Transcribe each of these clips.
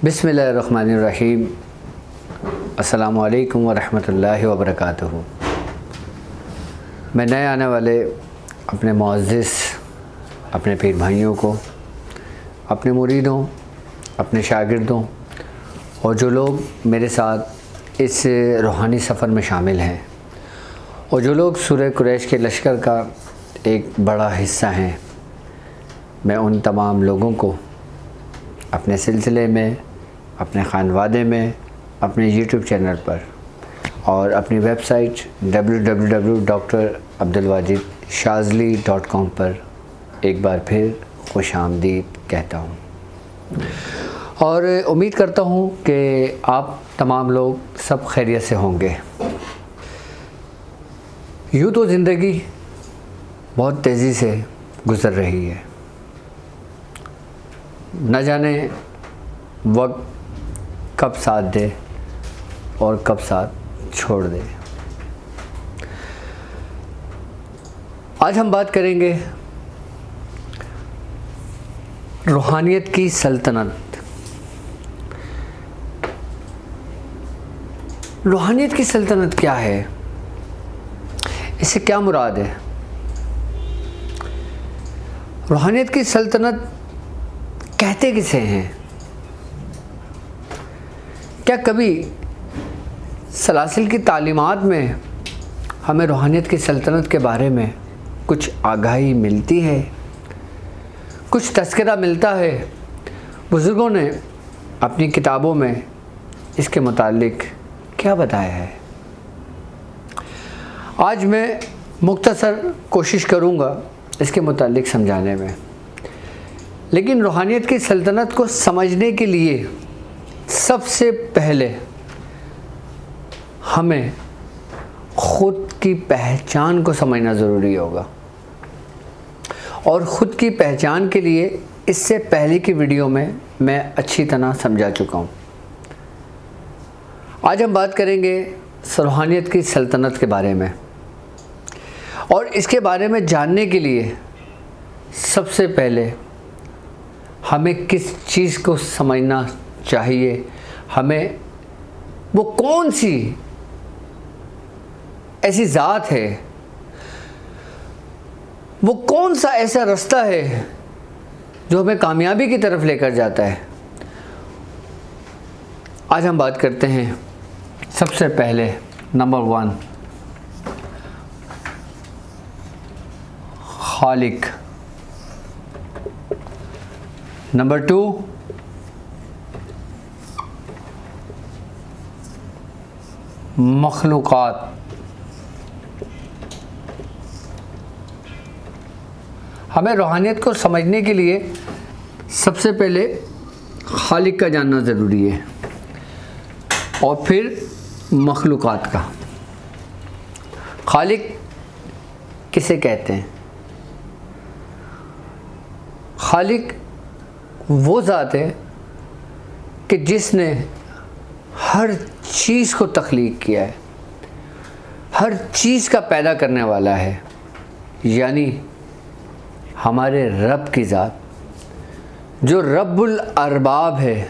بسم اللہ الرحمن الرحیم۔ السلام علیکم ورحمۃ اللہ وبرکاتہ۔ میں نئے آنے والے اپنے معزز اپنے پیر بھائیوں کو، اپنے مریدوں، اپنے شاگردوں اور جو لوگ میرے ساتھ اس روحانی سفر میں شامل ہیں اور جو لوگ سورہ قریش کے لشکر کا ایک بڑا حصہ ہیں، میں ان تمام لوگوں کو اپنے سلسلے میں، اپنے خانوادے میں، اپنے یوٹیوب چینل پر اور اپنی ویب سائٹ www.drabdulwajidshazli.com پر ایک بار پھر خوش آمدید کہتا ہوں، اور امید کرتا ہوں کہ آپ تمام لوگ سب خیریت سے ہوں گے۔ یوں تو زندگی بہت تیزی سے گزر رہی ہے، نہ جانے وقت کب ساتھ دے اور کب ساتھ چھوڑ دے۔ آج ہم بات کریں گے روحانیت کی سلطنت۔ روحانیت کی سلطنت کیا ہے؟ اس سے کیا مراد ہے؟ روحانیت کی سلطنت کہتے کسے ہیں؟ کیا کبھی سلاسل کی تعلیمات میں ہمیں روحانیت کی سلطنت کے بارے میں کچھ آگاہی ملتی ہے، کچھ تذکرہ ملتا ہے؟ بزرگوں نے اپنی کتابوں میں اس کے متعلق کیا بتایا ہے؟ آج میں مختصر کوشش کروں گا اس کے متعلق سمجھانے میں، لیکن روحانیت کی سلطنت کو سمجھنے کے لیے سب سے پہلے ہمیں خود کی پہچان کو سمجھنا ضروری ہوگا، اور خود کی پہچان کے لیے اس سے پہلے کی ویڈیو میں اچھی طرح سمجھا چکا ہوں۔ آج ہم بات کریں گے روحانیت کی سلطنت کے بارے میں، اور اس کے بارے میں جاننے کے لیے سب سے پہلے ہمیں کس چیز کو سمجھنا چاہیے، ہمیں وہ کون سی ایسی ذات ہے، وہ کون سا ایسا رستہ ہے جو ہمیں کامیابی کی طرف لے کر جاتا ہے۔ آج ہم بات کرتے ہیں سب سے پہلے نمبر 1، خالق۔ نمبر 2، مخلوقات۔ ہمیں روحانیت کو سمجھنے کے لیے سب سے پہلے خالق کا جاننا ضروری ہے، اور پھر مخلوقات کا۔ خالق کسے کہتے ہیں؟ خالق وہ ذات ہے کہ جس نے ہر چیز کو تخلیق کیا ہے، ہر چیز کا پیدا کرنے والا ہے، یعنی ہمارے رب کی ذات، جو رب الارباب ہے،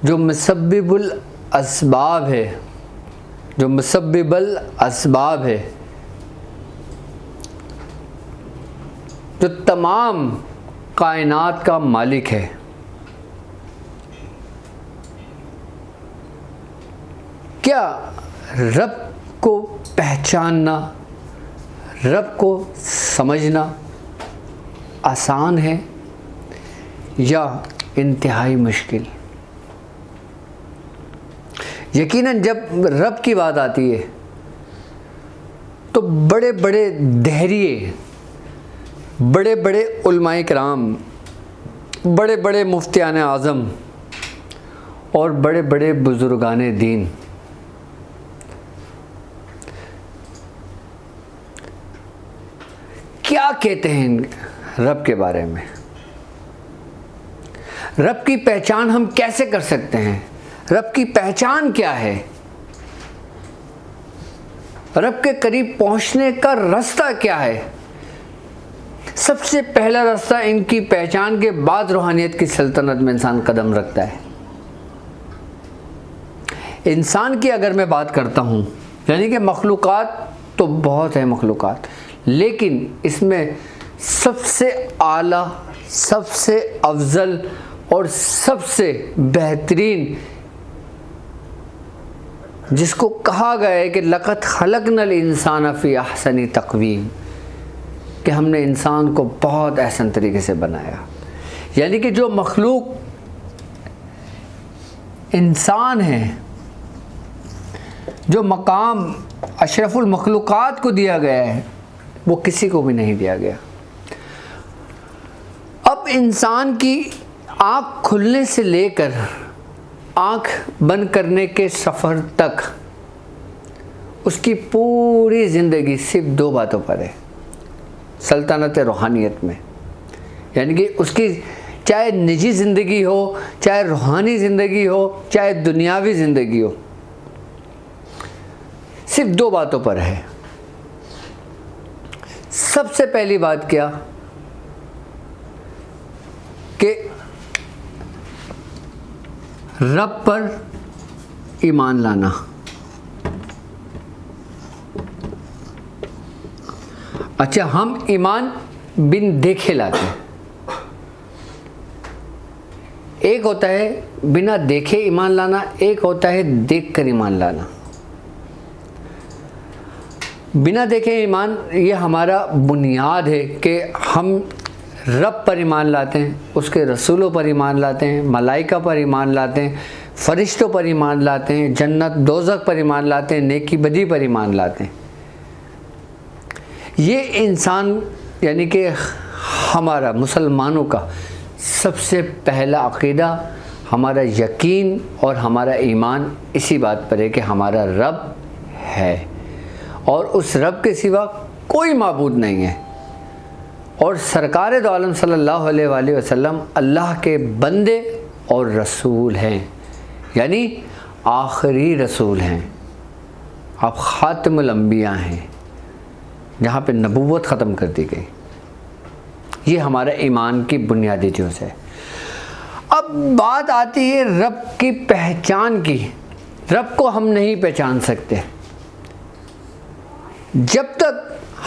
جو مسبب الاسباب ہے، جو مسبب الاسباب ہے، جو تمام کائنات کا مالک ہے۔ کیا رب کو پہچاننا، رب کو سمجھنا آسان ہے یا انتہائی مشکل؟ یقیناً جب رب کی بات آتی ہے تو بڑے بڑے دہریے، بڑے بڑے علماء کرام، بڑے بڑے مفتیان اعظم اور بڑے بڑے بزرگان دین کیا کہتے ہیں رب کے بارے میں؟ رب کی پہچان ہم کیسے کر سکتے ہیں؟ رب کی پہچان کیا ہے؟ رب کے قریب پہنچنے کا راستہ کیا ہے؟ سب سے پہلا راستہ ان کی پہچان کے بعد روحانیت کی سلطنت میں انسان قدم رکھتا ہے۔ انسان کی اگر میں بات کرتا ہوں، یعنی کہ مخلوقات تو بہت ہیں مخلوقات، لیکن اس میں سب سے اعلیٰ، سب سے افضل اور سب سے بہترین جس کو کہا گیا ہے کہ لقد خلقنا الانسان فی احسن تقویم، کہ ہم نے انسان کو بہت احسن طریقے سے بنایا، یعنی کہ جو مخلوق انسان ہے، جو مقام اشرف المخلوقات کو دیا گیا ہے وہ کسی کو بھی نہیں دیا گیا۔ اب انسان کی آنکھ کھلنے سے لے کر آنکھ بند کرنے کے سفر تک اس کی پوری زندگی صرف 2 باتوں پر ہے، سلطنت روحانیت میں، یعنی کہ اس کی چاہے نجی زندگی ہو، چاہے روحانی زندگی ہو، چاہے دنیاوی زندگی ہو، صرف 2 باتوں پر ہے۔ سب سے پہلی بات کیا کہ رب پر ایمان لانا۔ اچھا، ہم ایمان بن دیکھے لاتے ہیں۔ ایک ہوتا ہے بنا دیکھے ایمان لانا، ایک ہوتا ہے دیکھ کر ایمان لانا۔ بنا دیکھے ایمان یہ ہمارا بنیاد ہے کہ ہم رب پر ایمان لاتے ہیں، اس کے رسولوں پر ایمان لاتے ہیں، ملائکہ پر ایمان لاتے ہیں، فرشتوں پر ایمان لاتے ہیں، جنت دوزخ پر ایمان لاتے ہیں، نیکی بدی پر ایمان لاتے ہیں۔ یہ انسان یعنی کہ ہمارا مسلمانوں کا سب سے پہلا عقیدہ، ہمارا یقین اور ہمارا ایمان اسی بات پر ہے کہ ہمارا رب ہے اور اس رب کے سوا کوئی معبود نہیں ہے، اور سرکار دو عالم صلی اللہ علیہ وآلہ وسلم اللہ کے بندے اور رسول ہیں، یعنی آخری رسول ہیں۔ آپ خاتم الانبیاء ہیں، جہاں پہ نبوت ختم کر دی گئی۔ یہ ہمارا ایمان کی بنیادی چیز ہے۔ اب بات آتی ہے رب کی پہچان کی۔ رب کو ہم نہیں پہچان سکتے جب تک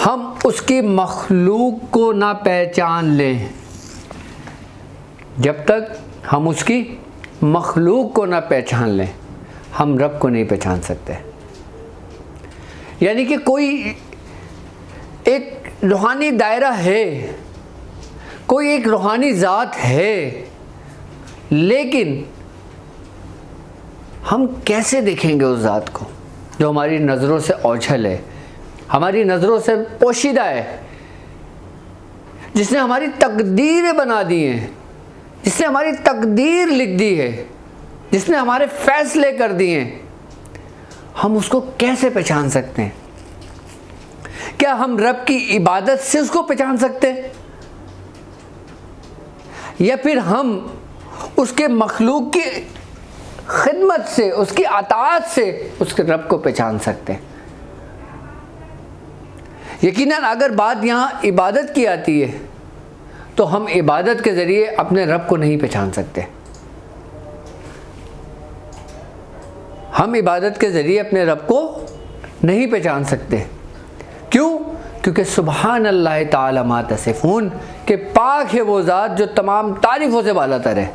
ہم اس کی مخلوق کو نہ پہچان لیں، جب تک ہم اس کی مخلوق کو نہ پہچان لیں ہم رب کو نہیں پہچان سکتے۔ یعنی کہ کوئی ایک روحانی دائرہ ہے، کوئی ایک روحانی ذات ہے، لیکن ہم کیسے دیکھیں گے اس ذات کو جو ہماری نظروں سے اوجھل ہے، ہماری نظروں سے پوشیدہ ہے، جس نے ہماری تقدیریں بنا دی ہیں، جس نے ہماری تقدیر لکھ دی ہے، جس نے ہمارے فیصلے کر دیے ہیں، ہم اس کو کیسے پہچان سکتے ہیں؟ کیا ہم رب کی عبادت سے اس کو پہچان سکتے ہیں، یا پھر ہم اس کے مخلوق کی خدمت سے، اس کی اطاعت سے اس کے رب کو پہچان سکتے ہیں؟ یقیناً اگر بات یہاں عبادت کی آتی ہے تو ہم عبادت کے ذریعے اپنے رب کو نہیں پہچان سکتے۔ ہم عبادت کے ذریعے اپنے رب کو نہیں پہچان سکتے۔ کیوں؟ کیونکہ سبحان اللہ تعالی ما تصفون، کہ پاک ہے وہ ذات جو تمام تعریفوں سے بالا تر ہے۔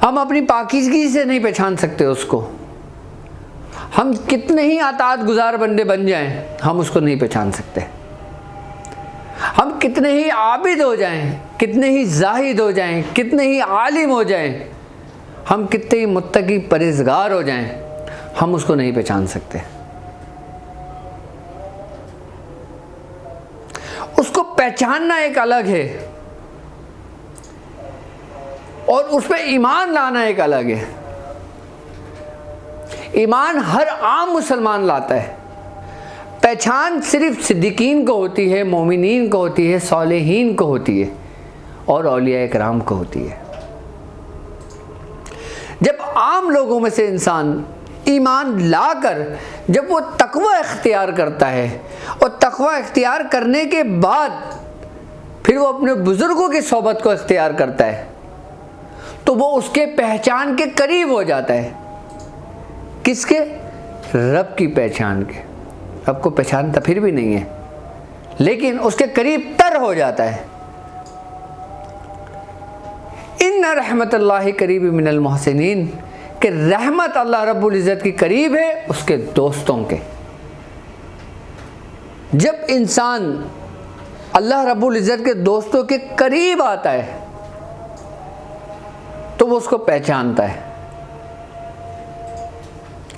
ہم اپنی پاکیزگی سے نہیں پہچان سکتے اس کو۔ ہم کتنے ہی اطاعت گزار بندے بن جائیں ہم اس کو نہیں پہچان سکتے۔ ہم کتنے ہی عابد ہو جائیں، کتنے ہی زاہد ہو جائیں، کتنے ہی عالم ہو جائیں، ہم کتنے ہی متقی پرہیزگار ہو جائیں، ہم اس کو نہیں پہچان سکتے۔ اس کو پہچاننا ایک الگ ہے اور اس پہ ایمان لانا ایک الگ ہے۔ ایمان ہر عام مسلمان لاتا ہے، پہچان صرف صدیقین کو ہوتی ہے، مومنین کو ہوتی ہے، صالحین کو ہوتی ہے اور اولیاء کرام کو ہوتی ہے۔ جب عام لوگوں میں سے انسان ایمان لا کر جب وہ تقوی اختیار کرتا ہے اور تقوی اختیار کرنے کے بعد پھر وہ اپنے بزرگوں کی صحبت کو اختیار کرتا ہے، تو تو وہ اس کے پہچان کے قریب ہو جاتا ہے. کس کے؟ رب کی پہچان کے. رب کو پہچانتا پھر بھی نہیں ہے لیکن اس کے قریب تر ہو جاتا ہے. ان رحمت اللہ قریب من المحسنین، کہ رحمت اللہ رب العزت کی قریب ہے اس کے دوستوں کے. جب انسان اللہ رب العزت کے دوستوں کے قریب آتا ہے تو وہ اس کو پہچانتا ہے.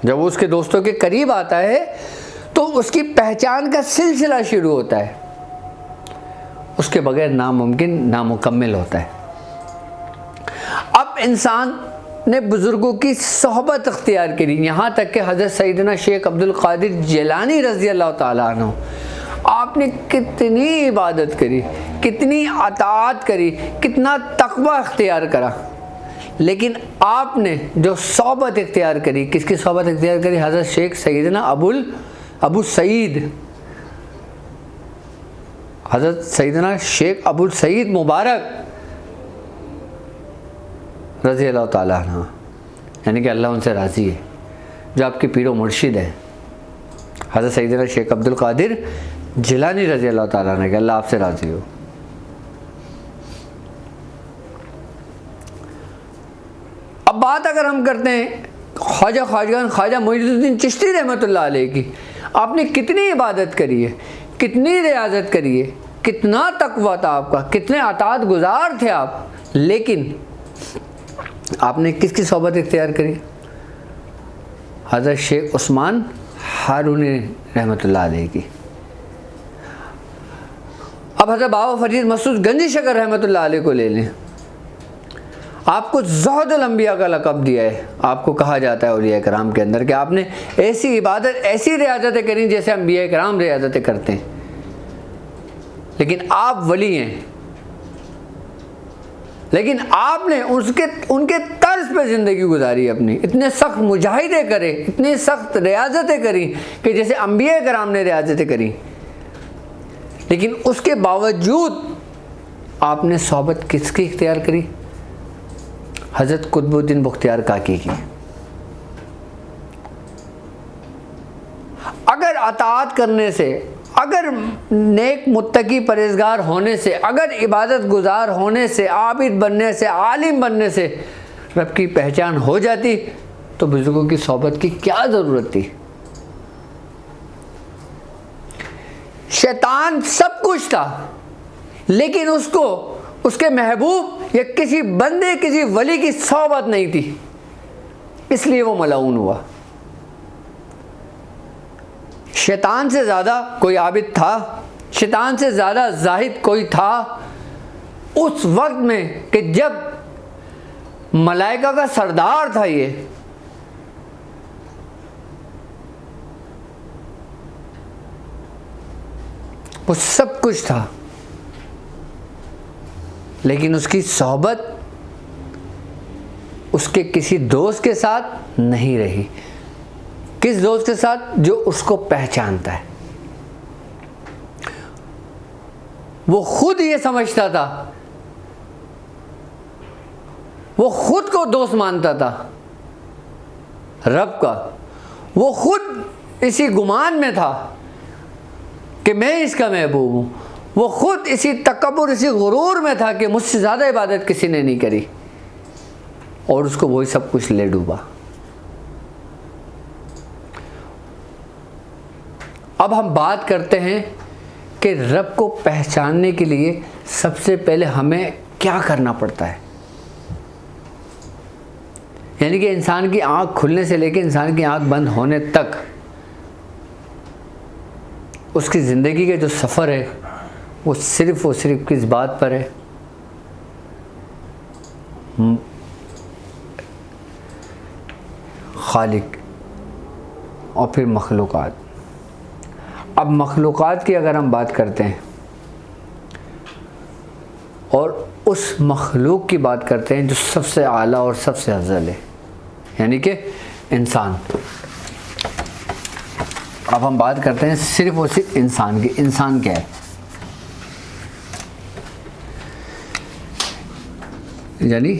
جب وہ اس کے دوستوں کے قریب آتا ہے تو اس کی پہچان کا سلسلہ شروع ہوتا ہے. اس کے بغیر ناممکن، نامکمل ہوتا ہے. اب انسان نے بزرگوں کی صحبت اختیار کری، یہاں تک کہ حضرت سیدنا شیخ عبد القادر جیلانی رضی اللہ تعالیٰ عنہ، آپ نے کتنی عبادت کری، کتنی اطاعت کری، کتنا تقوی اختیار کرا، لیکن آپ نے جو صحبت اختیار کری، کس کی صحبت اختیار کری؟ حضرت شیخ سیدنا ابو سعید، حضرت سیدنا شیخ ابو سعید مبارک رضی اللہ تعالیٰ عنہ، یعنی کہ اللہ ان سے راضی ہے، جو آپ کے پیر و مرشد ہے. حضرت سیدنا شیخ عبد القادر جیلانی رضی اللہ تعالیٰ عنہ، کہ اللہ آپ سے راضی ہو. اب بات اگر ہم کرتے ہیں خواجہ معین الدین چشتی رحمۃ اللہ علیہ کی، آپ نے کتنی عبادت کری ہے، کتنی ریاضت کری ہے، کتنا تقویٰ تھا آپ کا، کتنے اطاعت گزار تھے آپ، لیکن آپ نے کس کی صحبت اختیار کری؟ حضرت شیخ عثمان ہارونی رحمۃ اللہ علیہ کی. اب حضرت بابا فرید مسعود گنجی شکر رحمۃ اللہ علیہ کو لے لیں. آپ کو زہد الانبیاء کا لقب دیا ہے. آپ کو کہا جاتا ہے اولیاء کرام کے اندر کہ آپ نے ایسی عبادت، ایسی ریاضتیں کریں جیسے انبیاء کرام ریاضتیں کرتے ہیں، لیکن آپ ولی ہیں، لیکن آپ نے ان کے طرز پہ زندگی گزاری اپنی. اتنے سخت مجاہدے کرے، اتنی سخت ریاضتیں کری کہ جیسے انبیاء کرام نے ریاضتیں کری، لیکن اس کے باوجود آپ نے صحبت کس کی اختیار کری؟ حضرت قطب الدین بختیار کاکی کی. اگر اطاعت کرنے سے، اگر نیک متقی پرہیزگار ہونے سے، اگر عبادت گزار ہونے سے، عابد بننے سے، عالم بننے سے رب کی پہچان ہو جاتی تو بزرگوں کی صحبت کی کیا ضرورت تھی؟ شیطان سب کچھ تھا لیکن اس کو اس کے محبوب یا کسی بندے، کسی ولی کی صحبت نہیں تھی، اس لیے وہ ملعون ہوا. شیطان سے زیادہ کوئی عابد تھا، شیطان سے زیادہ زاہد کوئی تھا اس وقت میں کہ جب ملائکہ کا سردار تھا، یہ وہ سب کچھ تھا، لیکن اس کی صحبت اس کے کسی دوست کے ساتھ نہیں رہی. کس دوست کے ساتھ؟ جو اس کو پہچانتا ہے. وہ خود یہ سمجھتا تھا، وہ خود کو دوست مانتا تھا رب کا، وہ خود اسی گمان میں تھا کہ میں اس کا محبوب ہوں، وہ خود اسی تکبر، اسی غرور میں تھا کہ مجھ سے زیادہ عبادت کسی نے نہیں کری، اور اس کو وہی سب کچھ لے ڈوبا. اب ہم بات کرتے ہیں کہ رب کو پہچاننے کے لیے سب سے پہلے ہمیں کیا کرنا پڑتا ہے. یعنی کہ انسان کی آنکھ کھلنے سے لے کے انسان کی آنکھ بند ہونے تک اس کی زندگی کا جو سفر ہے وہ صرف کس بات پر ہے؟ خالق اور پھر مخلوقات. اب مخلوقات کی اگر ہم بات کرتے ہیں اور اس مخلوق کی بات کرتے ہیں جو سب سے اعلیٰ اور سب سے افضل ہے، یعنی کہ انسان. اب ہم بات کرتے ہیں صرف اور صرف انسان کی. انسان کیا ہے؟ یعنی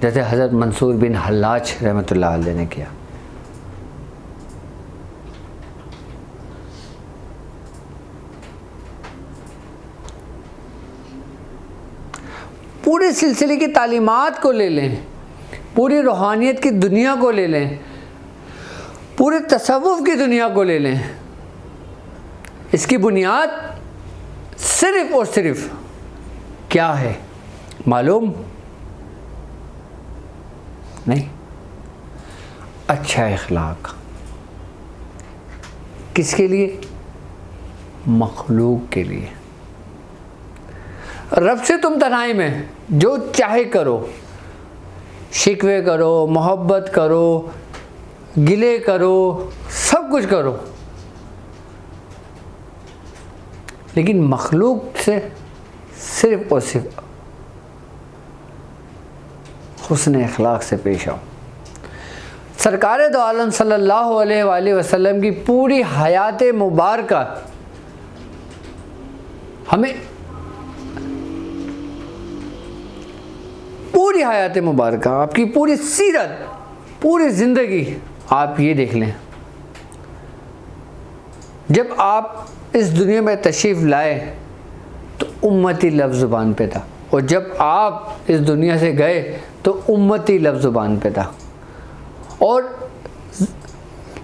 جیسے حضرت منصور بن حلاج رحمۃ اللہ علیہ نے کیا. پورے سلسلے کی تعلیمات کو لے لیں، پوری روحانیت کی دنیا کو لے لیں، پورے تصوف کی دنیا کو لے لیں، اس کی بنیاد صرف اور صرف کیا ہے معلوم نہیں؟ اچھا اخلاق. کس کے لیے؟ مخلوق کے لیے. رب سے تم تنہائی میں جو چاہے کرو، شکوے کرو، محبت کرو، گلے کرو، سب کچھ کرو، لیکن مخلوق سے صرف اور صرف حسن اخلاق سے پیش آؤ. سرکار دو عالم صلی اللہ علیہ وآلہ وسلم کی پوری حیات مبارکہ ہمیں، پوری حیات مبارکہ، آپ کی پوری سیرت، پوری زندگی آپ یہ دیکھ لیں. جب آپ اس دنیا میں تشریف لائے تو امتی لفظ زبان پہ تھا، اور جب آپ اس دنیا سے گئے تو امتی لفظ زبان پہ تھا. اور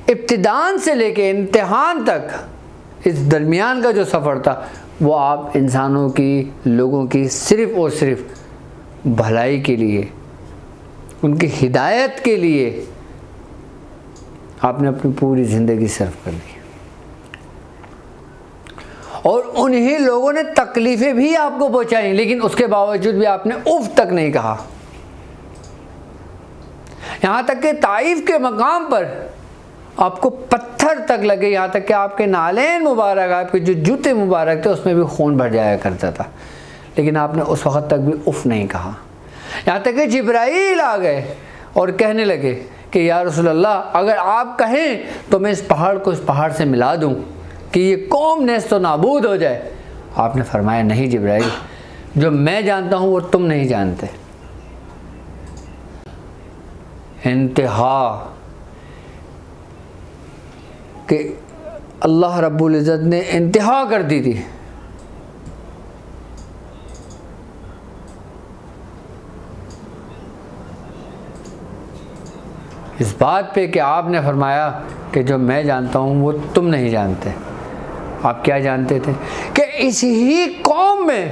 ابتدان سے لے کے امتحان تک اس درمیان کا جو سفر تھا وہ آپ انسانوں کی، لوگوں کی صرف اور صرف بھلائی کے لیے، ان کی ہدایت کے لیے آپ نے اپنی پوری زندگی صرف کر لی. اور انہی لوگوں نے تکلیفیں بھی آپ کو پہنچائیں، لیکن اس کے باوجود بھی آپ نے اف تک نہیں کہا. یہاں تک کہ طائف کے مقام پر آپ کو پتھر تک لگے، یہاں تک کہ آپ کے نالین مبارک، آپ کے جو جوتے مبارک تھے اس میں بھی خون بھر جایا کرتا تھا، لیکن آپ نے اس وقت تک بھی اف نہیں کہا. یہاں تک کہ جبرائیل آ گئے اور کہنے لگے کہ یا رسول اللہ اگر آپ کہیں تو میں اس پہاڑ کو اس پہاڑ سے ملا دوں کہ یہ قوم نیست و نابود ہو جائے. آپ نے فرمایا نہیں جبرائیل، جو میں جانتا ہوں وہ تم نہیں جانتے. انتہا کہ اللہ رب العزت نے انتہا کر دی تھی. اس بات پہ کہ آپ نے فرمایا کہ جو میں جانتا ہوں وہ تم نہیں جانتے. آپ کیا جانتے تھے؟ کہ اس ہی قوم میں،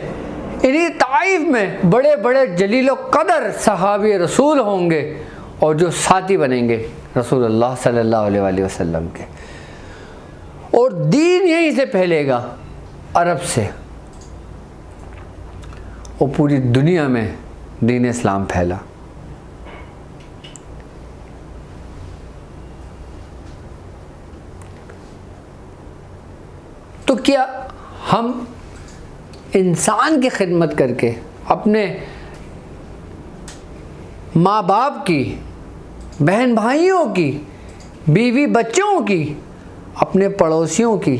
انہی طائف میں بڑے بڑے جلیل و قدر صحابی رسول ہوں گے اور جو ساتھی بنیں گے رسول اللہ صلی اللہ علیہ وآلہ وسلم کے، اور دین یہیں سے پھیلے گا، عرب سے، اور پوری دنیا میں دین اسلام پھیلا. تو کیا ہم انسان کی خدمت کر کے، اپنے ماں باپ کی، بہن بھائیوں کی، بیوی بچوں کی، اپنے پڑوسیوں کی،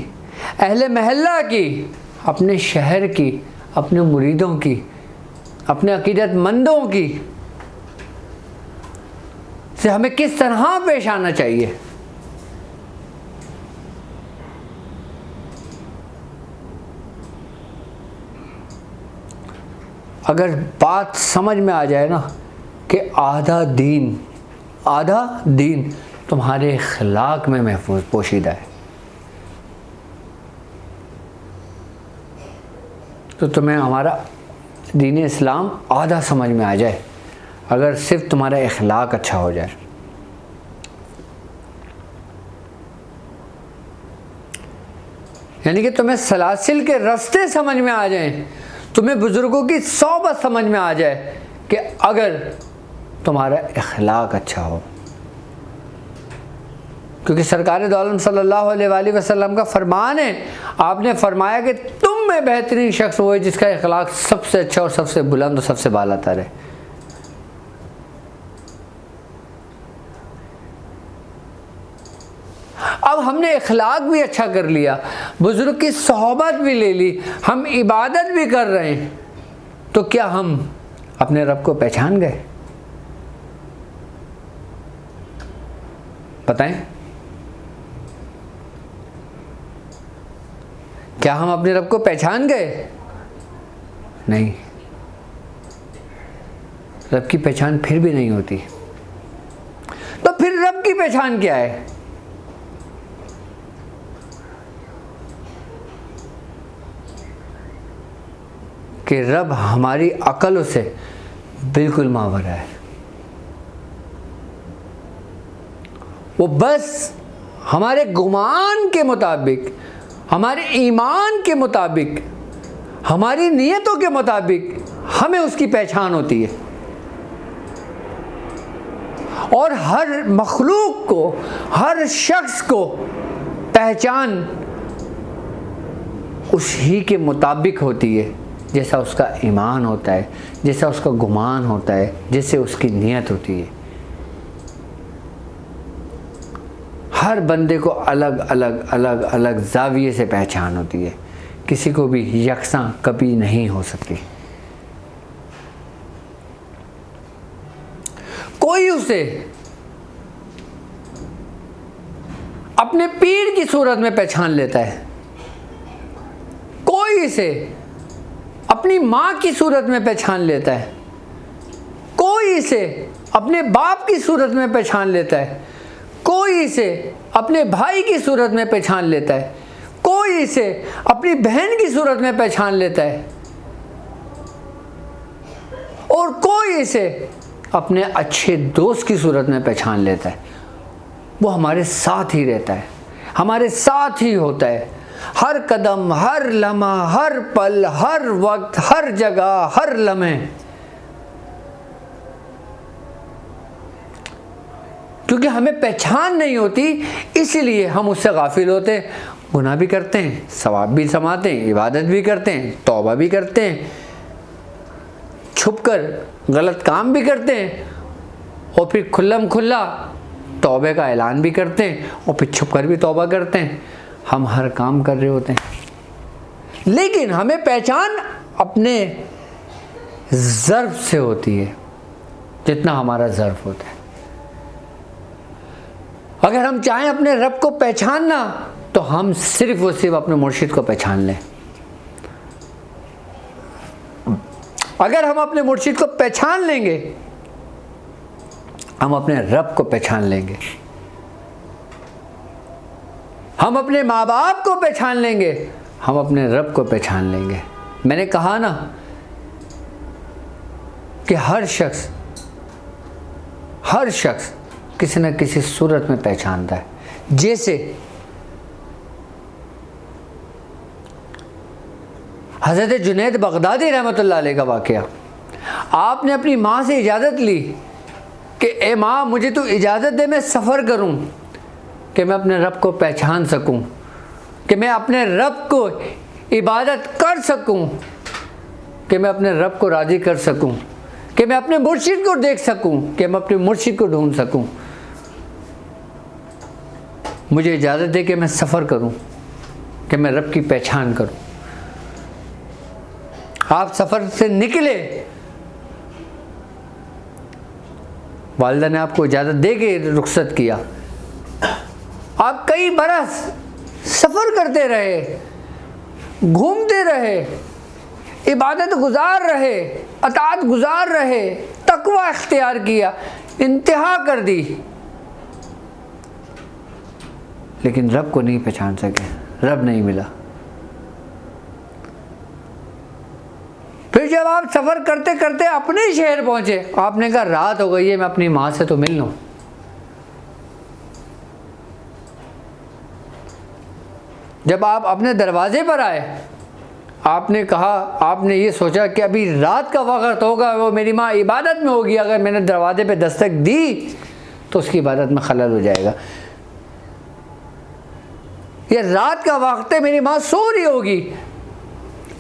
اہل محلہ کی، اپنے شہر کی، اپنے مریدوں کی، اپنے عقیدت مندوں کی سے ہمیں کس طرح پیش آنا چاہیے؟ اگر بات سمجھ میں آ جائے نا کہ آدھا دین تمہارے اخلاق میں محفوظ پوشیدہ ہے، تو تمہیں ہمارا دین اسلام آدھا سمجھ میں آ جائے اگر صرف تمہارا اخلاق اچھا ہو جائے. یعنی کہ تمہیں سلاسل کے رستے سمجھ میں آ جائیں، تمہیں بزرگوں کی صحبت سمجھ میں آ جائے کہ اگر تمہارا اخلاق اچھا ہو. کیونکہ سرکار دو عالم صلی اللہ علیہ وآلہ وسلم کا فرمان ہے، آپ نے فرمایا کہ تم میں بہترین شخص وہ ہے جس کا اخلاق سب سے اچھا اور سب سے بلند اور سب سے بالا تر ہے. اب ہم نے اخلاق بھی اچھا کر لیا، بزرگ کی صحبت بھی لے لی، ہم عبادت بھی کر رہے ہیں، تو کیا ہم اپنے رب کو پہچان گئے؟ بتائیں، کیا ہم اپنے رب کو پہچان گئے؟ نہیں، رب کی پہچان پھر بھی نہیں ہوتی. تو پھر رب کی پہچان کیا ہے؟ کہ رب ہماری عقل سے بالکل ماورا ہے. وہ بس ہمارے گمان کے مطابق، ہمارے ایمان کے مطابق، ہماری نیتوں کے مطابق ہمیں اس کی پہچان ہوتی ہے. اور ہر مخلوق کو، ہر شخص کو پہچان اس ہی کے مطابق ہوتی ہے جیسا اس کا ایمان ہوتا ہے، جیسا اس کا گمان ہوتا ہے، جیسے اس کی نیت ہوتی ہے. ہر بندے کو الگ الگ الگ الگ زاویے سے پہچان ہوتی ہے، کسی کو بھی یکساں کبھی نہیں ہو سکتی. کوئی اسے اپنے پیر کی صورت میں پہچان لیتا ہے، کوئی اسے اپنی ماں کی صورت میں پہچان لیتا ہے، کوئی اسے اپنے باپ کی صورت میں پہچان لیتا ہے، کوئی اسے اپنے بھائی کی صورت میں پہچان لیتا ہے، کوئی اسے اپنی بہن کی صورت میں پہچان لیتا ہے، اور کوئی اسے اپنے اچھے دوست کی صورت میں پہچان لیتا ہے. وہ ہمارے ساتھ ہی رہتا ہے، ہمارے ساتھ ہی ہوتا ہے، ہر قدم، ہر لمحہ، ہر پل، ہر وقت، ہر جگہ، ہر لمحے. کیونکہ ہمیں پہچان نہیں ہوتی، اسی لیے ہم اس سے غافل ہوتے ہیں، گناہ بھی کرتے ہیں، ثواب بھی سماتے ہیں، عبادت بھی کرتے ہیں، توبہ بھی کرتے ہیں، چھپ کر غلط کام بھی کرتے ہیں، اور پھر کھلم کھلا توبہ کا اعلان بھی کرتے ہیں، اور پھر چھپ کر بھی توبہ کرتے ہیں. ہم ہر کام کر رہے ہوتے ہیں، لیکن ہمیں پہچان اپنے ظرف سے ہوتی ہے، جتنا ہمارا ظرف ہوتا ہے. اگر ہم چاہیں اپنے رب کو پہچاننا تو ہم صرف اور صرف اپنے مرشد کو پہچان لیں. اگر ہم اپنے مرشد کو پہچان لیں گے، ہم اپنے رب کو پہچان لیں گے. ہم اپنے ماں باپ کو پہچان لیں گے، ہم اپنے رب کو پہچان لیں گے. میں نے کہا نا کہ ہر شخص کسی نہ کسی صورت میں پہچانتا ہے. جیسے حضرت جنید بغدادی رحمۃ اللہ علیہ کا واقعہ، آپ نے اپنی ماں سے اجازت لی کہ اے ماں مجھے تو اجازت دے، میں سفر کروں کہ میں اپنے رب کو پہچان سکوں، کہ میں اپنے رب کو عبادت کر سکوں، کہ میں اپنے رب کو راضی کر سکوں، کہ میں اپنے مرشد کو دیکھ سکوں، کہ میں اپنے مرشد کو ڈھونڈ سکوں. مجھے اجازت دے کہ میں سفر کروں، کہ میں رب کی پہچان کروں. آپ سفر سے نکلے، والدہ نے آپ کو اجازت دے کے رخصت کیا. آپ کئی برس سفر کرتے رہے، گھومتے رہے، عبادت گزار رہے، اطاعت گزار رہے، تقوی اختیار کیا، انتہا کر دی، لیکن رب کو نہیں پہچان سکے، رب نہیں ملا. پھر جب آپ سفر کرتے کرتے اپنے شہر پہنچے، آپ نے کہا رات ہو گئی ہے، میں اپنی ماں سے تو مل لوں. جب آپ اپنے دروازے پر آئے، آپ نے کہا، آپ نے یہ سوچا کہ ابھی رات کا وقت ہوگا، وہ میری ماں عبادت میں ہوگی، اگر میں نے دروازے پہ دستک دی تو اس کی عبادت میں خلل ہو جائے گا. یہ رات کا وقت ہے، میری ماں سو رہی ہوگی،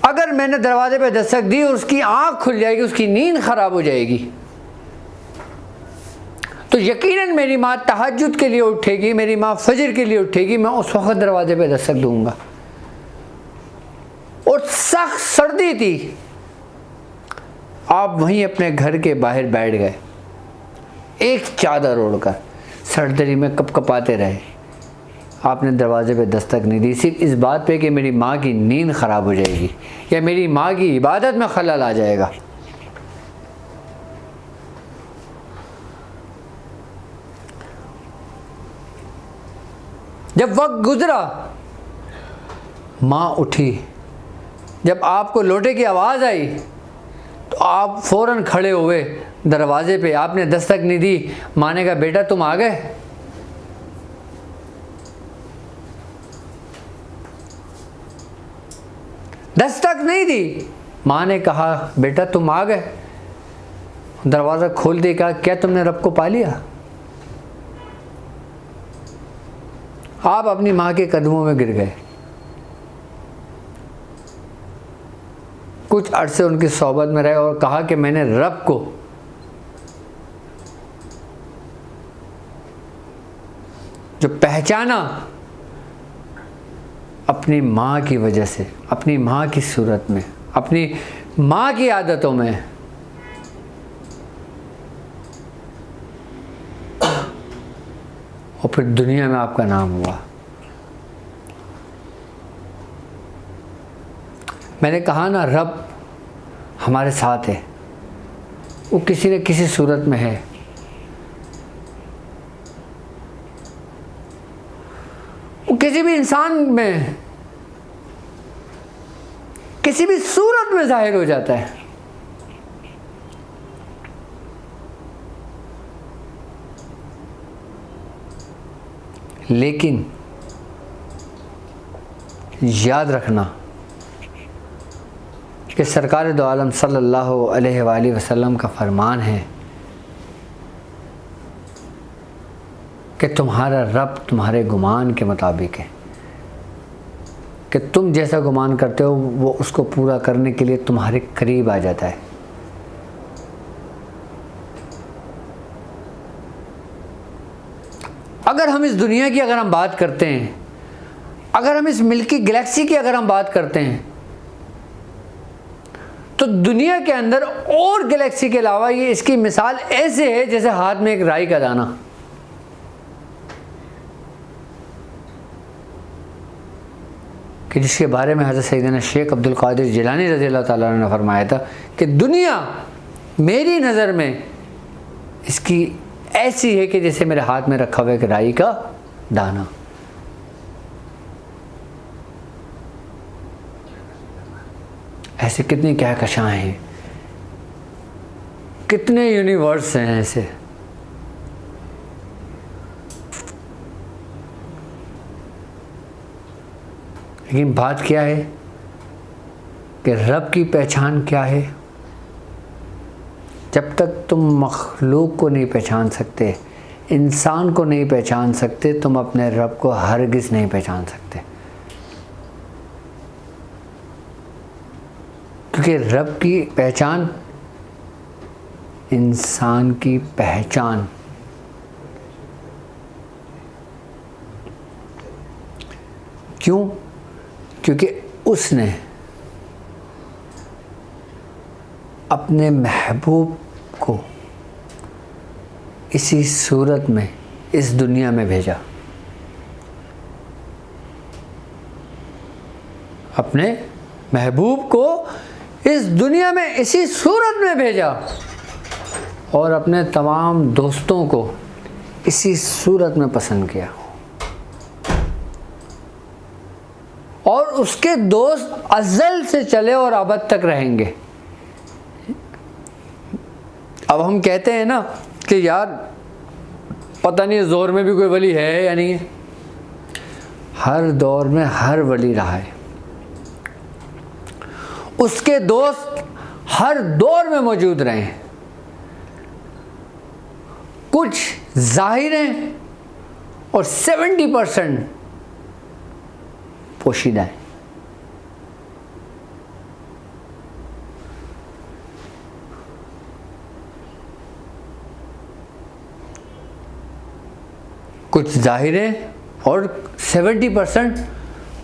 اگر میں نے دروازے پہ دستک دی اور اس کی آنکھ کھل جائے گی، اس کی نیند خراب ہو جائے گی، تو یقیناً میری ماں تہجد کے لیے اٹھے گی، میری ماں فجر کے لیے اٹھے گی، میں اس وقت دروازے پہ دستک دوں گا. اور سخت سردی تھی، آپ وہیں اپنے گھر کے باہر بیٹھ گئے، ایک چادر اوڑھ کر. سر دری میں کپ کپاتے رہے. آپ نے دروازے پہ دستک نہیں دی صرف اس بات پہ کہ میری ماں کی نیند خراب ہو جائے گی یا میری ماں کی عبادت میں خلل آ جائے گا. جب وقت گزرا ماں اٹھی, جب آپ کو لوٹے کی آواز آئی تو آپ فوراً کھڑے ہوئے دروازے پہ. آپ نے دستک نہیں دی. ماں نے کہا بیٹا تم آ گئے. دستک نہیں دی. ماں نے کہا بیٹا تم آ گئے. دروازہ کھول دے. کہا کیا تم نے رب کو پا لیا؟ آپ اپنی ماں کے قدموں میں گر گئے. کچھ عرصے ان کی صحبت میں رہے اور کہا کہ میں نے رب کو جو پہچانا اپنی ماں کی وجہ سے, اپنی ماں کی صورت میں, اپنی ماں کی عادتوں میں. اور پھر دنیا میں آپ کا نام ہوا. میں نے کہا نا رب ہمارے ساتھ ہے, وہ کسی نہ کسی صورت میں ہے. وہ کسی بھی انسان میں کسی بھی صورت میں ظاہر ہو جاتا ہے. لیکن یاد رکھنا کہ سرکار دو عالم صلی اللہ علیہ وآلہ وسلم کا فرمان ہے کہ تمہارا رب تمہارے گمان کے مطابق ہے, کہ تم جیسا گمان کرتے ہو وہ اس کو پورا کرنے کے لیے تمہارے قریب آ جاتا ہے. اگر ہم اس دنیا کی اگر ہم بات کرتے ہیں, اگر ہم اس ملکی گلیکسی کی اگر ہم بات کرتے ہیں, تو دنیا کے اندر اور گلیکسی کے علاوہ یہ اس کی مثال ایسے ہے جیسے ہاتھ میں ایک رائی کا دانہ. کہ جس کے بارے میں حضرت سیدنا شیخ عبد القادر جیلانی رضی اللہ تعالیٰ عنہ نے فرمایا تھا کہ دنیا میری نظر میں اس کی ایسی ہے کہ جیسے میرے ہاتھ میں رکھا ہوا ایک رائی کا دانہ. ایسے کتنی کہکشاں ہیں, کتنے یونیورس ہیں ایسے. لیکن بات کیا ہے کہ رب کی پہچان کیا ہے؟ جب تک تم مخلوق کو نہیں پہچان سکتے, انسان کو نہیں پہچان سکتے, تم اپنے رب کو ہرگز نہیں پہچان سکتے. کیونکہ رب کی پہچان انسان کی پہچان. کیوں؟ کیونکہ اس نے اپنے محبوب کو اسی صورت میں اس دنیا میں بھیجا. اپنے محبوب کو اس دنیا میں اسی صورت میں بھیجا اور اپنے تمام دوستوں کو اسی صورت میں پسند کیا. اور اس کے دوست ازل سے چلے اور ابد تک رہیں گے. اب ہم کہتے ہیں نا کہ یار پتہ نہیں اس دور میں بھی کوئی ولی ہے یا نہیں ہے. ہر دور میں ہر ولی رہا ہے. اس کے دوست ہر دور میں موجود رہے ہیں. کچھ ظاہر ہیں اور 70% پوشیدہ ہیں. کچھ ظاہر ہیں اور 70%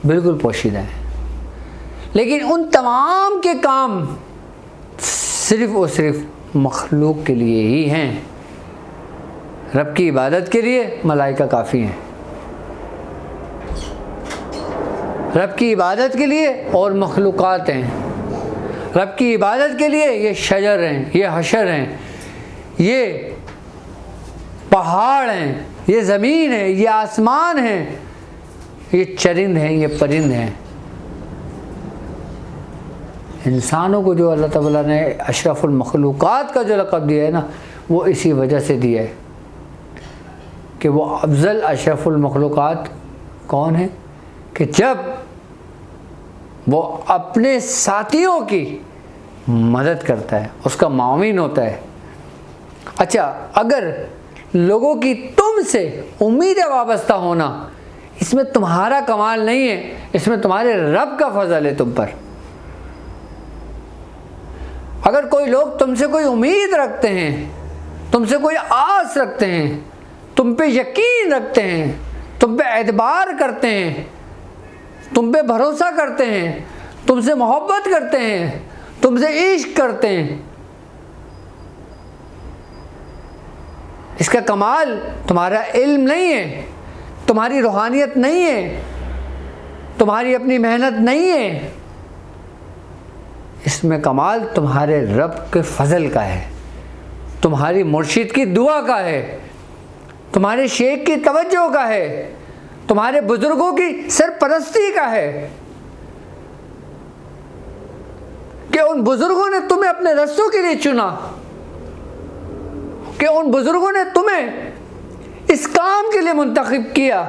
بالکل پوشیدہ ہیں. لیکن ان تمام کے کام صرف اور صرف مخلوق کے لیے ہی ہیں. رب کی عبادت کے لیے ملائکہ کافی ہیں، رب کی عبادت کے لیے اور مخلوقات ہیں، رب کی عبادت کے لیے یہ شجر ہیں، یہ حشر ہیں، یہ پہاڑ ہیں، یہ زمین ہے، یہ آسمان ہیں، یہ چرند ہیں، یہ پرند ہیں۔ انسانوں کو جو اللہ تعالیٰ نے اشرف المخلوقات کا جو لقب دیا ہے نا، وہ اسی وجہ سے دیا ہے کہ وہ افضل اشرف المخلوقات کون ہے کہ جب وہ اپنے ساتھیوں کی مدد کرتا ہے، اس کا معاون ہوتا ہے۔ اچھا، اگر لوگوں کی تم سے امید وابستہ ہونا، اس میں تمہارا کمال نہیں ہے، اس میں تمہارے رب کا فضل ہے تم پر۔ اگر کوئی لوگ تم سے کوئی امید رکھتے ہیں، تم سے کوئی آس رکھتے ہیں، تم پہ یقین رکھتے ہیں، تم پہ اعتبار کرتے ہیں، تم پہ بھروسہ کرتے ہیں، تم سے محبت کرتے ہیں، تم سے عشق کرتے ہیں، اس کا کمال تمہارا علم نہیں ہے، تمہاری روحانیت نہیں ہے، تمہاری اپنی محنت نہیں ہے، اس میں کمال تمہارے رب کے فضل کا ہے، تمہاری مرشد کی دعا کا ہے، تمہارے شیخ کی توجہ کا ہے، تمہارے بزرگوں کی سرپرستی کا ہے کہ ان بزرگوں نے تمہیں اپنے رستوں کے لیے چنا، کہ ان بزرگوں نے تمہیں اس کام کے لیے منتخب کیا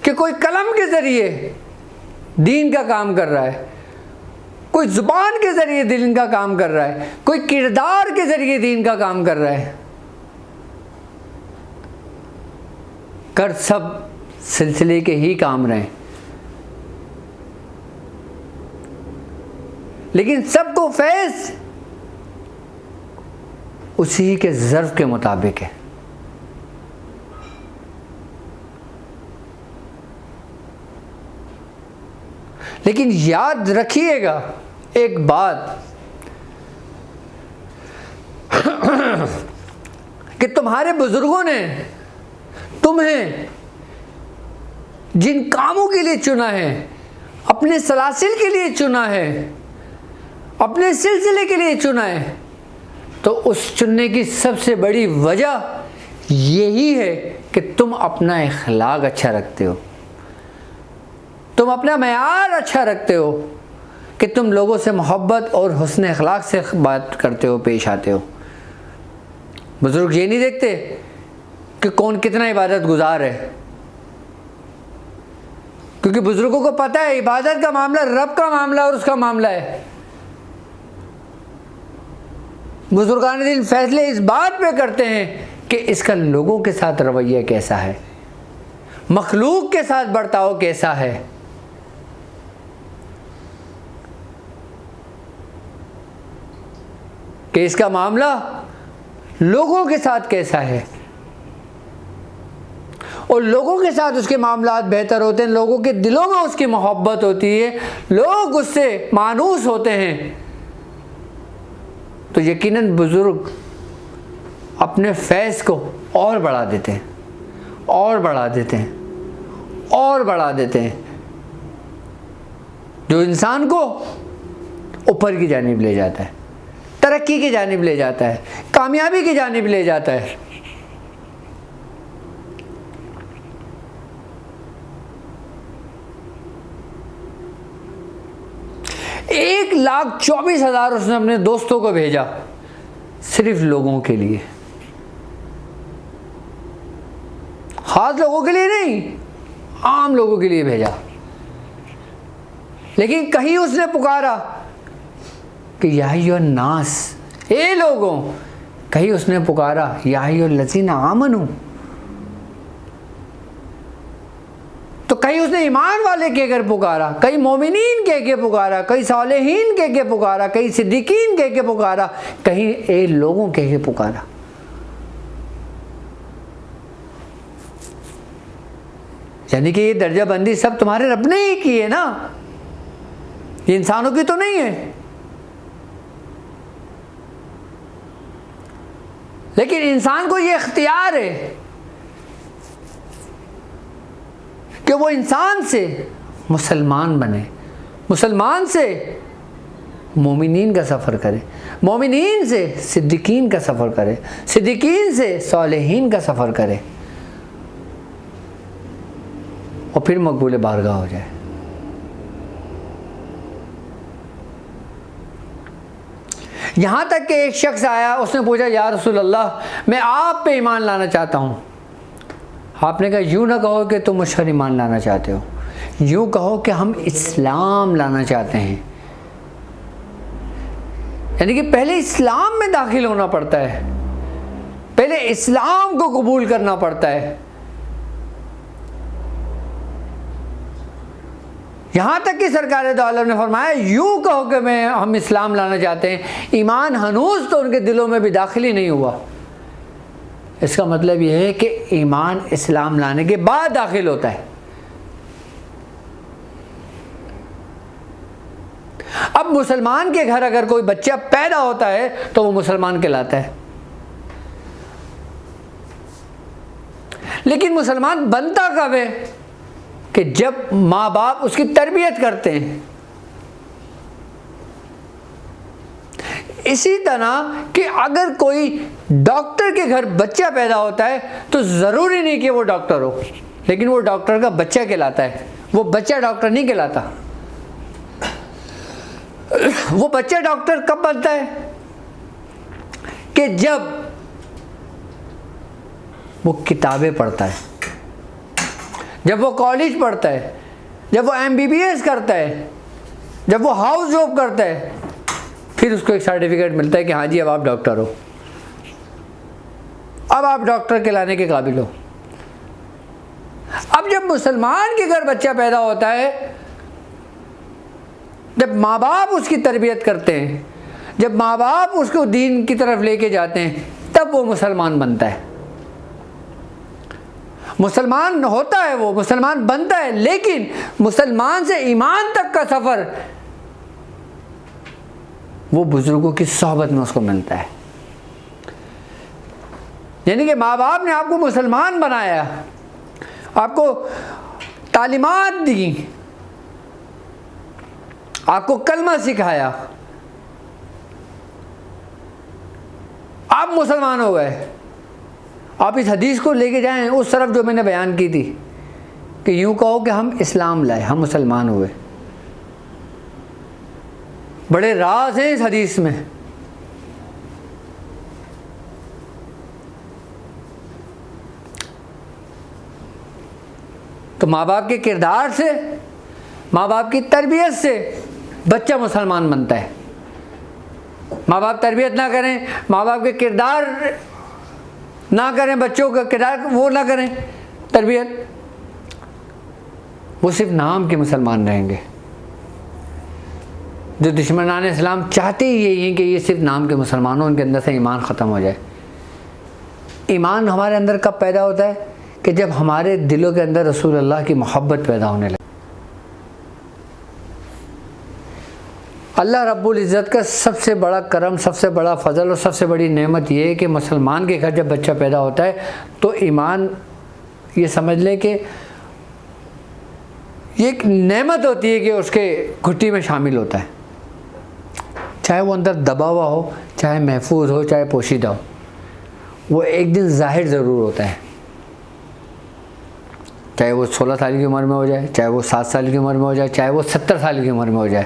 کہ کوئی قلم کے ذریعے دین کا کام کر رہا ہے، کوئی زبان کے ذریعے دین کا کام کر رہا ہے، کوئی کردار کے ذریعے دین کا کام کر رہا ہے، کر سب سلسلے کے ہی کام رہے، لیکن سب کو فیض اسی کے ظرف کے مطابق ہے۔ لیکن یاد رکھیے گا ایک بات کہ تمہارے بزرگوں نے تمہیں جن کاموں کے لیے چنا ہے، اپنے سلاسل کے لیے چنا ہے، اپنے سلسلے کے لیے چنا ہے، تو اس چننے کی سب سے بڑی وجہ یہی ہے کہ تم اپنا اخلاق اچھا رکھتے ہو، تم اپنا معیار اچھا رکھتے ہو، کہ تم لوگوں سے محبت اور حسن اخلاق سے بات کرتے ہو، پیش آتے ہو۔ بزرگ یہ نہیں دیکھتے کہ کون کتنا عبادت گزار ہے، کیونکہ بزرگوں کو پتہ ہے عبادت کا معاملہ رب کا معاملہ اور اس کا معاملہ ہے۔ بزرگان دین فیصلے اس بات پہ کرتے ہیں کہ اس کا لوگوں کے ساتھ رویہ کیسا ہے، مخلوق کے ساتھ برتاؤ کیسا ہے، کہ اس کا معاملہ لوگوں کے ساتھ کیسا ہے، اور لوگوں کے ساتھ اس کے معاملات بہتر ہوتے ہیں، لوگوں کے دلوں میں اس کی محبت ہوتی ہے، لوگ اس سے مانوس ہوتے ہیں، تو یقیناً بزرگ اپنے فیض کو اور بڑھا دیتے ہیں، اور بڑھا دیتے ہیں، اور بڑھا دیتے ہیں، جو انسان کو اوپر کی جانب لے جاتا ہے، ترقی کی جانب لے جاتا ہے، کامیابی کی جانب لے جاتا ہے۔ ایک 1,24,000 اس نے اپنے دوستوں کو بھیجا، صرف لوگوں کے لیے، خاص لوگوں کے لیے نہیں، عام لوگوں کے لیے بھیجا۔ لیکن کہیں اس نے پکارا کہ یا ایھا الناس، اے لوگوں، کہیں اس نے پکارا یا ایھا الذین آمنوا، تو کہیں اس نے ایمان والے کہہ کر پکارا، کہیں مومنین کہہ کے پکارا، کہیں صالحین کہہ کے پکارا، کہیں صدیقین کہہ کے پکارا، کہیں اے لوگوں کہہ کے پکارا۔ یعنی کہ یہ درجہ بندی سب تمہارے رب نے ہی کی ہے نا، یہ انسانوں کی تو نہیں ہے۔ لیکن انسان کو یہ اختیار ہے کہ وہ انسان سے مسلمان بنے، مسلمان سے مومنین کا سفر کرے، مومنین سے صدیقین کا سفر کرے، صدیقین سے صالحین کا سفر کرے، اور پھر مقبول بارگاہ ہو جائے۔ یہاں تک کہ ایک شخص آیا، اس نے پوچھا یا رسول اللہ میں آپ پہ ایمان لانا چاہتا ہوں۔ آپ نے کہا یوں نہ کہو کہ تم مجھ پر ایمان لانا چاہتے ہو، یوں کہو کہ ہم اسلام لانا چاہتے ہیں۔ یعنی کہ پہلے اسلام میں داخل ہونا پڑتا ہے، پہلے اسلام کو قبول کرنا پڑتا ہے۔ یہاں تک کہ سرکار دو عالم نے فرمایا یوں کہو کہ ہم اسلام لانا چاہتے ہیں، ایمان ہنوز تو ان کے دلوں میں بھی داخل ہی نہیں ہوا۔ اس کا مطلب یہ ہے کہ ایمان اسلام لانے کے بعد داخل ہوتا ہے۔ اب مسلمان کے گھر اگر کوئی بچہ پیدا ہوتا ہے تو وہ مسلمان کہلاتا ہے، لیکن مسلمان بنتا کب ہے؟ کہ جب ماں باپ اس کی تربیت کرتے ہیں۔ اسی طرح کہ اگر کوئی ڈاکٹر کے گھر بچہ پیدا ہوتا ہے تو ضروری نہیں کہ وہ ڈاکٹر ہو، لیکن وہ ڈاکٹر کا بچہ کہلاتا ہے، وہ بچہ ڈاکٹر نہیں کہلاتا۔ وہ بچہ ڈاکٹر کب بنتا ہے؟ کہ جب وہ کتابیں پڑھتا ہے، جب وہ کالج پڑھتا ہے، جب وہ MBBS کرتا ہے، جب وہ ہاؤس جاب کرتا ہے، پھر اس کو ایک سرٹیفکیٹ ملتا ہے کہ ہاں جی اب آپ ڈاکٹر ہو، اب آپ ڈاکٹر کہلانے کے قابل ہو۔ اب جب مسلمان کے گھر بچہ پیدا ہوتا ہے، جب ماں باپ اس کی تربیت کرتے ہیں، جب ماں باپ اس کو دین کی طرف لے کے جاتے ہیں، تب وہ مسلمان بنتا ہے۔ مسلمان ہوتا ہے، وہ مسلمان بنتا ہے، لیکن مسلمان سے ایمان تک کا سفر وہ بزرگوں کی صحبت میں اس کو ملتا ہے۔ یعنی کہ ماں باپ نے آپ کو مسلمان بنایا، آپ کو تعلیمات دی، آپ کو کلمہ سکھایا، آپ مسلمان ہو گئے۔ آپ اس حدیث کو لے کے جائیں اس طرف جو میں نے بیان کی تھی کہ یوں کہو کہ ہم اسلام لائے، ہم مسلمان ہوئے۔ بڑے راز ہیں اس حدیث میں۔ تو ماں باپ کے کردار سے، ماں باپ کی تربیت سے بچہ مسلمان بنتا ہے۔ ماں باپ تربیت نہ کریں، ماں باپ کے کردار نہ کریں، بچوں کا کردار وہ نہ کریں تربیت، وہ صرف نام کے مسلمان رہیں گے۔ جو دشمنان اسلام چاہتے ہی یہی ہیں کہ یہ صرف نام کے مسلمان ہوں، ان کے اندر سے ایمان ختم ہو جائے۔ ایمان ہمارے اندر کب پیدا ہوتا ہے؟ کہ جب ہمارے دلوں کے اندر رسول اللہ کی محبت پیدا ہونے لگے۔ اللہ رب العزت کا سب سے بڑا کرم، سب سے بڑا فضل اور سب سے بڑی نعمت یہ ہے کہ مسلمان کے گھر جب بچہ پیدا ہوتا ہے تو ایمان، یہ سمجھ لیں کہ یہ ایک نعمت ہوتی ہے کہ اس کے گھٹی میں شامل ہوتا ہے، چاہے وہ اندر دبا ہوا ہو، چاہے محفوظ ہو، چاہے پوشیدہ ہو، وہ ایک دن ظاہر ضرور ہوتا ہے۔ چاہے وہ 16 سال کی عمر میں ہو جائے، چاہے وہ 7 سال کی عمر میں ہو جائے، چاہے وہ 70 سال کی عمر میں ہو جائے،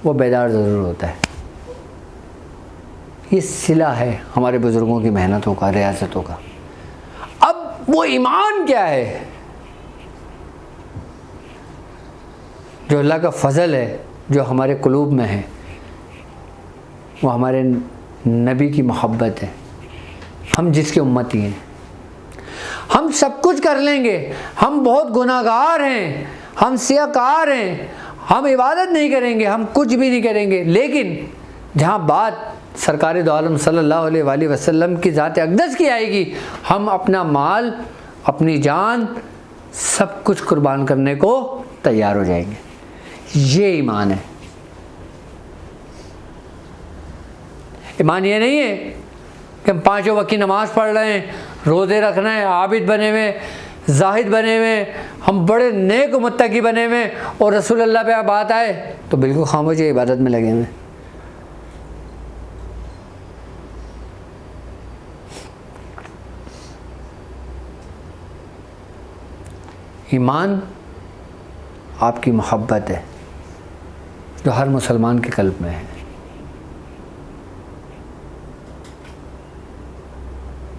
وہ بیدار ضرور ہوتا ہے۔ یہ صلہ ہے ہمارے بزرگوں کی محنتوں کا، ریاستوں کا۔ اب وہ ایمان کیا ہے جو اللہ کا فضل ہے، جو ہمارے قلوب میں ہے؟ وہ ہمارے نبی کی محبت ہے۔ ہم جس کے امتی ہیں، ہم سب کچھ کر لیں گے، ہم بہت گناہ گار ہیں، ہم سیاہ کار ہیں، ہم عبادت نہیں کریں گے، ہم کچھ بھی نہیں کریں گے، لیکن جہاں بات سرکار دو عالم صلی اللہ علیہ وآلہ وسلم کی ذات اقدس کی آئے گی، ہم اپنا مال، اپنی جان، سب کچھ قربان کرنے کو تیار ہو جائیں گے۔ یہ ایمان ہے۔ ایمان یہ نہیں ہے کہ ہم 5 وقت کی نماز پڑھ رہے ہیں، روزے رکھ رہے ہیں، عابد بنے ہوئے، زاہد بنے ہوئے، ہم بڑے نیک و متقی بنے ہوئے، اور رسول اللہ پہ بات آئے تو بالکل خاموش عبادت میں لگے ہوئے. ایمان آپ کی محبت ہے جو ہر مسلمان کے قلب میں ہے.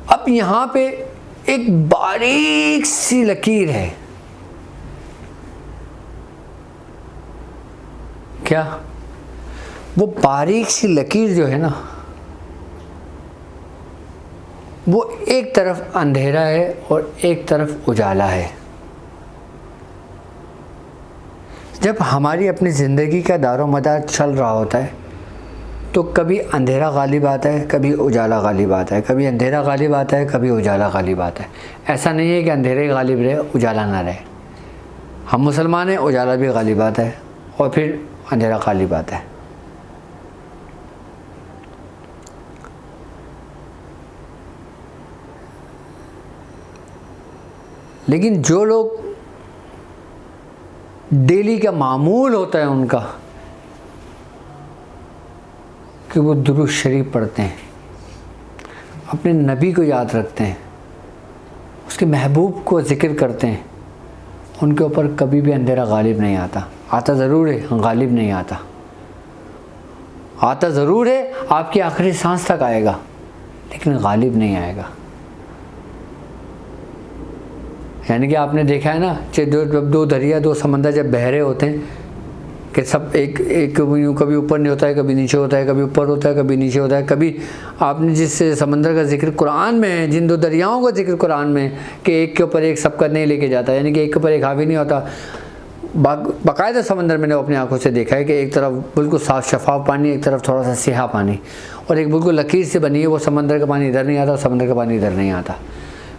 اب یہاں پہ ایک باریک سی لکیر ہے. کیا؟ وہ باریک سی لکیر جو ہے نا، وہ ایک طرف اندھیرا ہے اور ایک طرف اجالا ہے. جب ہماری اپنی زندگی کا دار و مدار چل رہا ہوتا ہے تو کبھی اندھیرا غالب آتا ہے، کبھی اجالا غالب آتا ہے، کبھی اندھیرا غالب آتا ہے، کبھی اجالا غالب آتا ہے. ایسا نہیں ہے کہ اندھیرے غالب رہے اجالا نہ رہے. ہم مسلمان ہیں، اجالا بھی غالب آتا ہے اور پھر اندھیرا غالب آتا ہے. لیکن جو لوگ ڈیلی کا معمول ہوتا ہے ان کا کہ وہ درود شریف پڑھتے ہیں، اپنے نبی کو یاد رکھتے ہیں، اس کے محبوب کو ذکر کرتے ہیں، ان کے اوپر کبھی بھی اندھیرا غالب نہیں آتا. آتا ضرور ہے، غالب نہیں آتا. آتا ضرور ہے، آپ کی آخری سانس تک آئے گا، لیکن غالب نہیں آئے گا. یعنی کہ آپ نے دیکھا ہے نا، جب 2 دریا 2 سمندر جب بہ رہے ہوتے ہیں کہ سب ایک کبھی اوپر نہیں ہوتا ہے، کبھی نیچے ہوتا ہے، کبھی اوپر ہوتا ہے، کبھی نیچے ہوتا ہے. کبھی آپ نے جس سمندر کا ذکر قرآن میں ہے، جن 2 دریاؤں کا ذکر قرآن میں کہ ایک کے اوپر ایک سب کا نہیں لے کے جاتا، یعنی کہ ایک کے اوپر ایک حاوی نہیں ہوتا. باقاعدہ سمندر میں نے اپنی آنکھوں سے دیکھا ہے کہ ایک طرف بالکل صاف شفاف پانی، ایک طرف تھوڑا سا سیاہ پانی، اور ایک بالکل لکیر سے بنی ہے. وہ سمندر کا پانی ادھر نہیں آتا اور سمندر کا پانی ادھر نہیں آتا.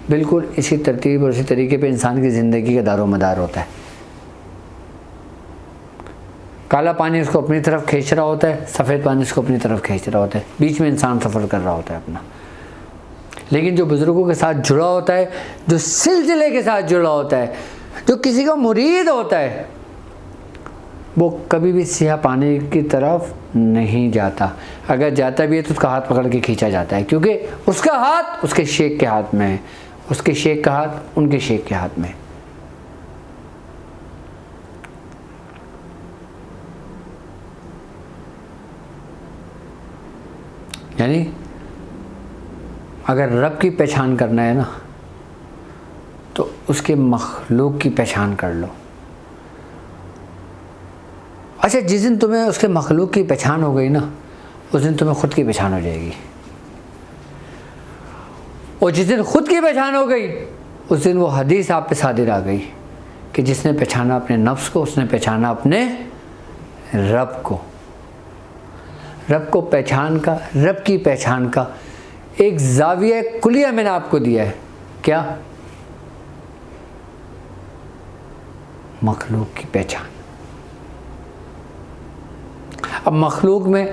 بالکل اسی ترتیب اور اسی طریقے پہ انسان کی زندگی کا دار و مدار ہوتا ہے. کالا پانی اس کو اپنی طرف کھینچ رہا ہوتا ہے، سفید پانی اس کو اپنی طرف کھینچ رہا ہوتا ہے. بیچ میں انسان سفر کر رہا ہوتا ہے اپنا. لیکن جو بزرگوں کے ساتھ جڑا ہوتا ہے، جو سلسلے کے ساتھ جڑا ہوتا ہے، جو کسی کا مرید ہوتا ہے، وہ کبھی بھی سیاہ پانی کی طرف نہیں جاتا. اگر جاتا بھی ہے تو اس کا ہاتھ پکڑ کے کھینچا جاتا ہے، کیونکہ اس کا ہاتھ اس کے شیخ کے ہاتھ میں ہے، اس کے شیخ کا ہاتھ ان کے شیخ کے ہاتھ میں ہے. یعنی اگر رب کی پہچان کرنا ہے نا تو اس کے مخلوق کی پہچان کر لو. اچھا، جس دن تمہیں اس کے مخلوق کی پہچان ہو گئی نا، اس دن تمہیں خود کی پہچان ہو جائے گی. اور جس دن خود کی پہچان ہو گئی، اس دن وہ حدیث آپ پہ صادر آ گئی کہ جس نے پہچانا اپنے نفس کو، اس نے پہچانا اپنے رب کو. رب کو پہچان کا، رب کی پہچان کا ایک زاویہ کلیہ میں نے آپ کو دیا ہے. کیا؟ مخلوق کی پہچان. اب مخلوق میں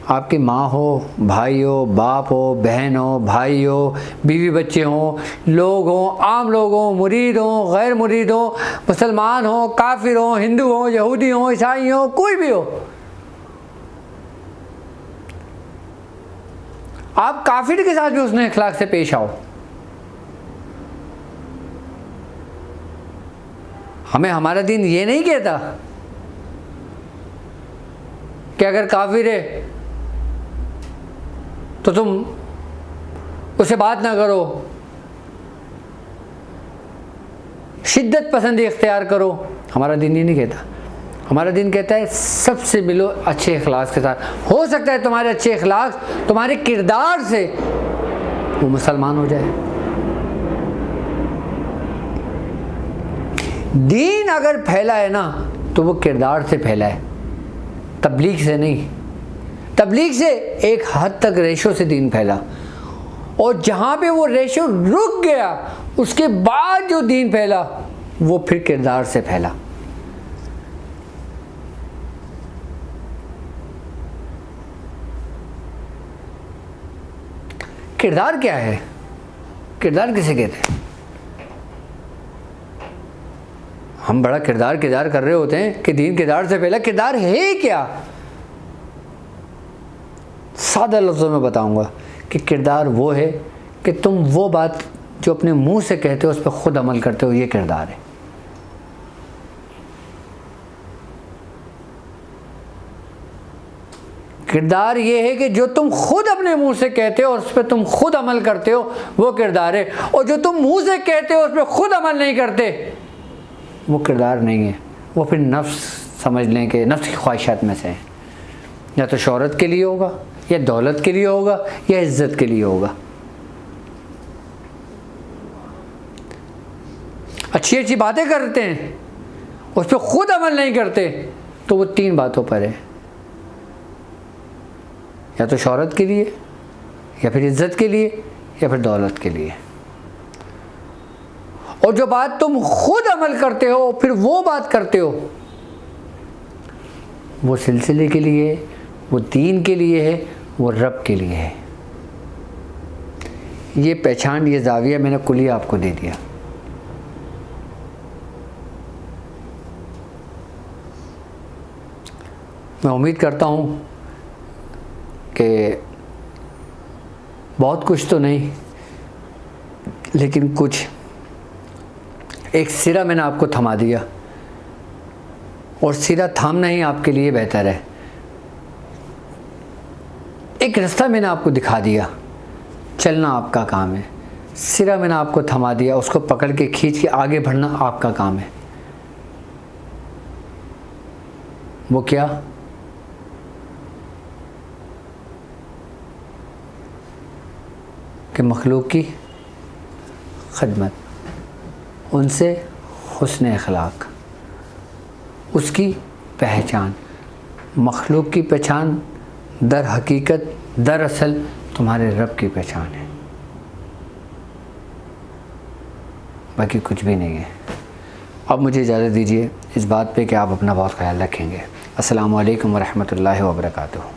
آپ کی ماں ہو، بھائی ہو، باپ ہو، بہن ہو، بھائی ہو، بیوی بچے ہوں، لوگ ہوں، عام لوگ ہوں، مرید ہوں، غیر مرید ہوں، مسلمان ہوں، کافر ہوں، ہندو ہوں، یہودی ہوں، عیسائی ہوں، کوئی بھی ہو. آپ کافر کے ساتھ بھی اس نے اخلاق سے پیش آؤ. ہمیں ہمارا دین یہ نہیں کہتا کہ اگر کافر ہے تو تم اس سے بات نہ کرو، شدت پسندی اختیار کرو. ہمارا دین یہ نہیں کہتا. ہمارا دین کہتا ہے سب سے ملو اچھے اخلاق کے ساتھ. ہو سکتا ہے تمہارے اچھے اخلاق تمہارے کردار سے وہ مسلمان ہو جائے. دین اگر پھیلا ہے نا تو وہ کردار سے پھیلا ہے، تبلیغ سے نہیں. تبلیغ سے ایک حد تک ریشو سے دین پھیلا، اور جہاں پہ وہ ریشو رک گیا اس کے بعد جو دین پھیلا وہ پھر کردار سے پھیلا. کردار کیا ہے؟ کردار کسے کہتے ہیں؟ ہم بڑا کردار کر رہے ہوتے ہیں کہ دین کردار سے پہلا کردار ہے کیا؟ سادہ لفظوں میں بتاؤں گا کہ کردار وہ ہے کہ تم وہ بات جو اپنے منہ سے کہتے ہو اس پہ خود عمل کرتے ہو، یہ کردار ہے۔ کردار یہ ہے کہ جو تم خود اپنے منہ سے کہتے ہو اور اس پہ تم خود عمل کرتے ہو، وہ کردار ہے۔ اور جو تم منہ سے کہتے ہو اس پہ خود عمل نہیں کرتے، وہ کردار نہیں ہے، وہ پھر نفس سمجھ لیں کہ نفس کی خواہشات میں سے ہے۔ یا تو شہرت کے لیے ہوگا، یا دولت کے لیے ہوگا، یا عزت کے لیے ہوگا۔ اچھی اچھی باتیں کرتے ہیں، اس پہ خود عمل نہیں کرتے، تو وہ 3 باتوں پر ہے، یا تو شہرت کے لیے، یا پھر عزت کے لیے، یا پھر دولت کے لیے۔ اور جو بات تم خود عمل کرتے ہو پھر وہ بات کرتے ہو، وہ سلسلے کے لیے، وہ دین کے لیے ہے، وہ رب کے لیے ہے۔ یہ پہچان، یہ زاویہ میں نے کلیہ آپ کو دے دیا۔ میں امید کرتا ہوں کہ بہت کچھ تو نہیں، لیکن کچھ ایک سرا میں نے آپ کو تھما دیا، اور سرا تھامنا ہی آپ کے لیے بہتر ہے۔ ایک رستہ میں نے آپ کو دکھا دیا، چلنا آپ کا کام ہے۔ سرا میں نے آپ کو تھما دیا، اس کو پکڑ کے کھینچ کے آگے بڑھنا آپ کا کام ہے۔ وہ کیا؟ کہ مخلوق کی خدمت، ان سے حسن اخلاق، اس کی پہچان۔ مخلوق کی پہچان در حقیقت، دراصل تمہارے رب کی پہچان ہے، باقی کچھ بھی نہیں ہے۔ اب مجھے اجازت دیجیے اس بات پہ کہ آپ اپنا بہت خیال رکھیں گے۔ السلام علیکم ورحمۃ اللہ وبرکاتہ۔